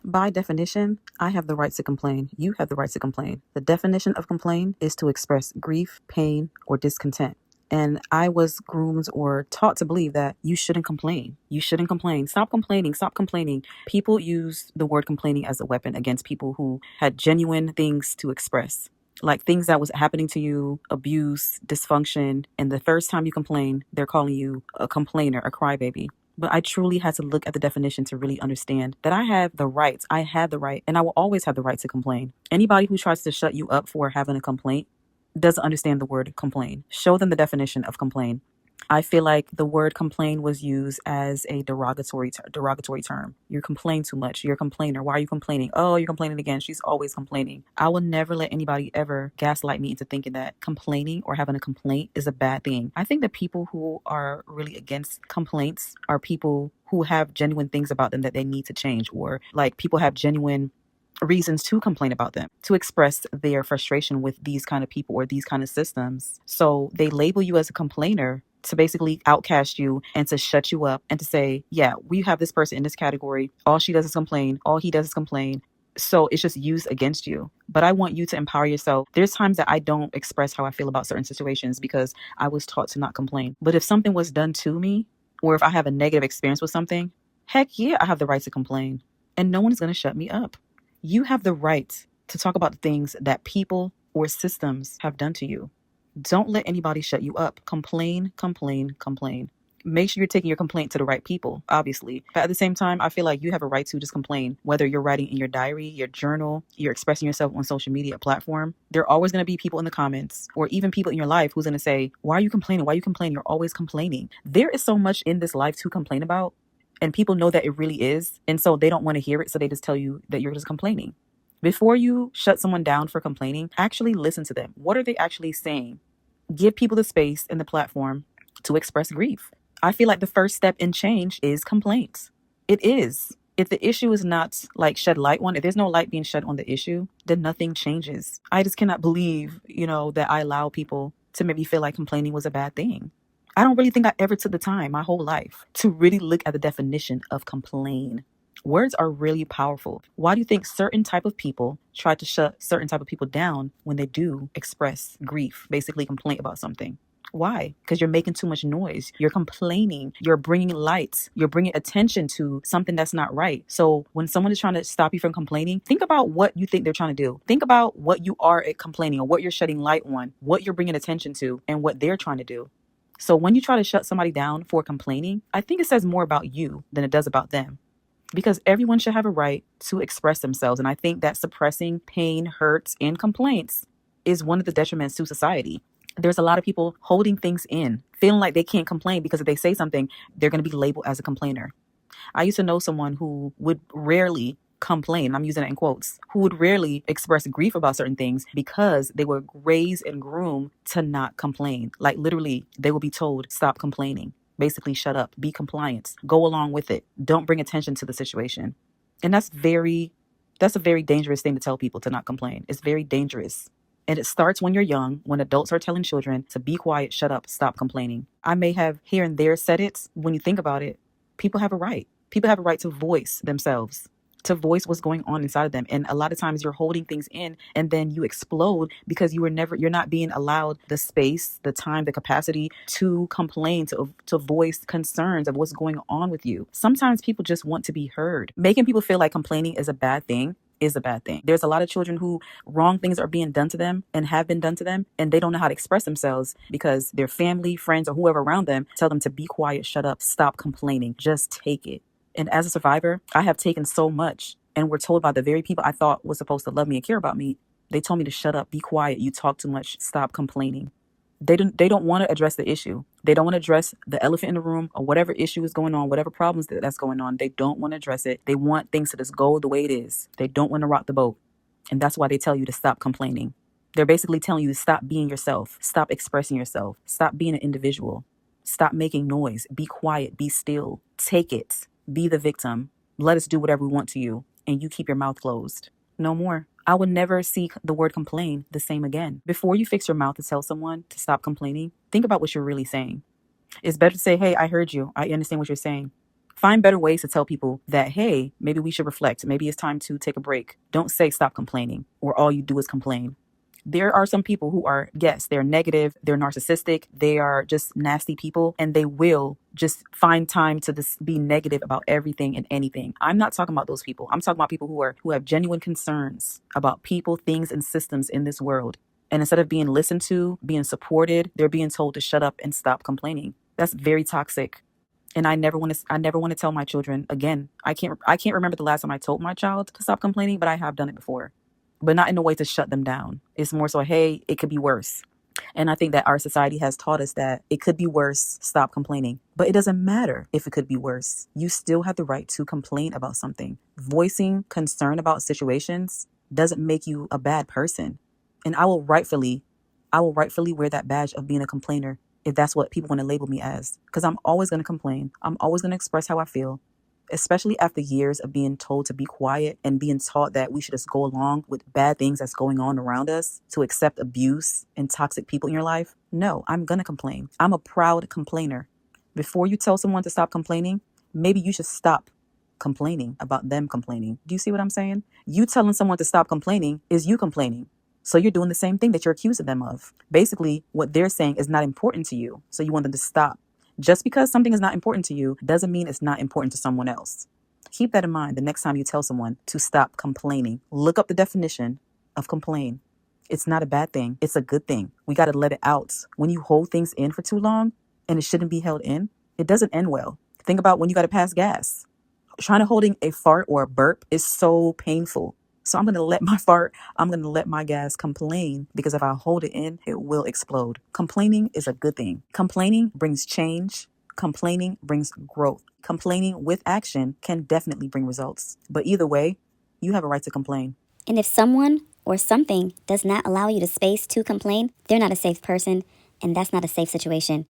By definition, I have the right to complain. You have the right to complain. The definition of complain is to express grief, pain, or discontent. And I was groomed or taught to believe that you shouldn't complain. You shouldn't complain. Stop complaining. Stop complaining. People use the word complaining as a weapon against people who had genuine things to express, like things that was happening to you, abuse, dysfunction. And the first time you complain, they're calling you a complainer, a crybaby. But I truly had to look at the definition to really understand that I have the right. I had the right, and I will always have the right to complain. Anybody who tries to shut you up for having a complaint doesn't understand the word complain. Show them the definition of complain. I feel like the word complain was used as a derogatory term. You complain too much. You're a complainer. Why are you complaining? Oh, you're complaining again. She's always complaining. I will never let anybody ever gaslight me into thinking that complaining or having a complaint is a bad thing. I think that people who are really against complaints are people who have genuine things about them that they need to change, or like people have genuine reasons to complain about them, to express their frustration with these kind of people or these kind of systems. So they label you as a complainer to basically outcast you and to shut you up and to say, yeah, we have this person in this category. All she does is complain. All he does is complain. So it's just used against you. But I want you to empower yourself. There's times that I don't express how I feel about certain situations because I was taught to not complain. But if something was done to me, or if I have a negative experience with something, heck yeah, I have the right to complain. And no one is going to shut me up. You have the right to talk about the things that people or systems have done to you. Don't let anybody shut you up. Complain, complain, complain. Make sure you're taking your complaint to the right people, obviously. But at the same time, I feel like you have a right to just complain, whether you're writing in your diary, your journal, you're expressing yourself on social media platform. There are always going to be people in the comments or even people in your life who's going to say, why are you complaining? Why are you complaining? You're always complaining. There is so much in this life to complain about. And people know that it really is. And so they don't want to hear it. So they just tell you that you're just complaining. Before you shut someone down for complaining, actually listen to them. What are they actually saying? Give people the space and the platform to express grief. I feel like the first step in change is complaints. It is. If the issue is not like shed light on, if there's no light being shed on the issue, then nothing changes. I just cannot believe, that I allow people to maybe feel like complaining was a bad thing. I don't really think I ever took the time my whole life to really look at the definition of complain. Words are really powerful. Why do you think certain type of people try to shut certain type of people down when they do express grief, basically complain about something? Why? Because you're making too much noise. You're complaining. You're bringing light. You're bringing attention to something that's not right. So when someone is trying to stop you from complaining, think about what you think they're trying to do. Think about what you are at complaining or what you're shedding light on, what you're bringing attention to, and what they're trying to do. So when you try to shut somebody down for complaining, I think it says more about you than it does about them. Because everyone should have a right to express themselves. And I think that suppressing pain, hurts, and complaints is one of the detriments to society. There's a lot of people holding things in, feeling like they can't complain because if they say something, they're going to be labeled as a complainer. I used to know someone who would rarely complain, I'm using it in quotes, who would rarely express grief about certain things because they were raised and groomed to not complain. Like literally, they will be told, stop complaining. Basically, shut up, be compliant, go along with it. Don't bring attention to the situation. And that's a very dangerous thing to tell people, to not complain. It's very dangerous. And it starts when you're young, when adults are telling children to be quiet, shut up, stop complaining. I may have here and there said it. When you think about it, people have a right. People have a right to voice themselves, to voice what's going on inside of them. And a lot of times you're holding things in and then you explode because you're not being allowed the space, the time, the capacity to complain, to voice concerns of what's going on with you. Sometimes people just want to be heard. Making people feel like complaining is a bad thing is a bad thing. There's a lot of children who wrong things are being done to them and have been done to them, and they don't know how to express themselves because their family, friends, or whoever around them tell them to be quiet, shut up, stop complaining, just take it. And as a survivor, I have taken so much and were told by the very people I thought was supposed to love me and care about me, they told me to shut up, be quiet, you talk too much, stop complaining. They don't want to address the issue. They don't want to address the elephant in the room or whatever issue is going on, whatever problems that's going on. They don't want to address it. They want things to just go the way it is. They don't want to rock the boat. And that's why they tell you to stop complaining. They're basically telling you to stop being yourself, stop expressing yourself, stop being an individual, stop making noise, be quiet, be still, take it, be the victim. Let us do whatever we want to you, and you keep your mouth closed. No more. I would never see the word complain the same again. Before you fix your mouth to tell someone to stop complaining, think about what you're really saying. It's better to say, hey, I heard you. I understand what you're saying. Find better ways to tell people that, hey, maybe we should reflect. Maybe it's time to take a break. Don't say stop complaining or all you do is complain. There are some people who are, yes, they're negative, they're narcissistic, they are just nasty people, and they will just find time to be negative about everything and anything. I'm not talking about those people. I'm talking about people who have genuine concerns about people, things, and systems in this world. And instead of being listened to, being supported, they're being told to shut up and stop complaining. That's very toxic. And I never want to tell my children again. I can't remember the last time I told my child to stop complaining, but I have done it before. But not in a way to shut them down. It's more so, hey, it could be worse. And I think that our society has taught us that it could be worse, stop complaining. But it doesn't matter if it could be worse. You still have the right to complain about something. Voicing concern about situations doesn't make you a bad person. And I will rightfully wear that badge of being a complainer if that's what people want to label me as. Because I'm always going to complain. I'm always going to express how I feel. Especially after years of being told to be quiet and being taught that we should just go along with bad things that's going on around us, to accept abuse and toxic people in your life. No, I'm going to complain. I'm a proud complainer. Before you tell someone to stop complaining, maybe you should stop complaining about them complaining. Do you see what I'm saying? You telling someone to stop complaining is you complaining. So you're doing the same thing that you're accusing them of. Basically, what they're saying is not important to you. So you want them to stop. Just because something is not important to you doesn't mean it's not important to someone else. Keep that in mind the next time you tell someone to stop complaining. Look up the definition of complain. It's not a bad thing. It's a good thing. We got to let it out. When you hold things in for too long and it shouldn't be held in, it doesn't end well. Think about when you got to pass gas. Trying to holding a fart or a burp is so painful. So I'm going to let my gas complain, because if I hold it in, it will explode. Complaining is a good thing. Complaining brings change. Complaining brings growth. Complaining with action can definitely bring results. But either way, you have a right to complain. And if someone or something does not allow you the space to complain, they're not a safe person, and that's not a safe situation.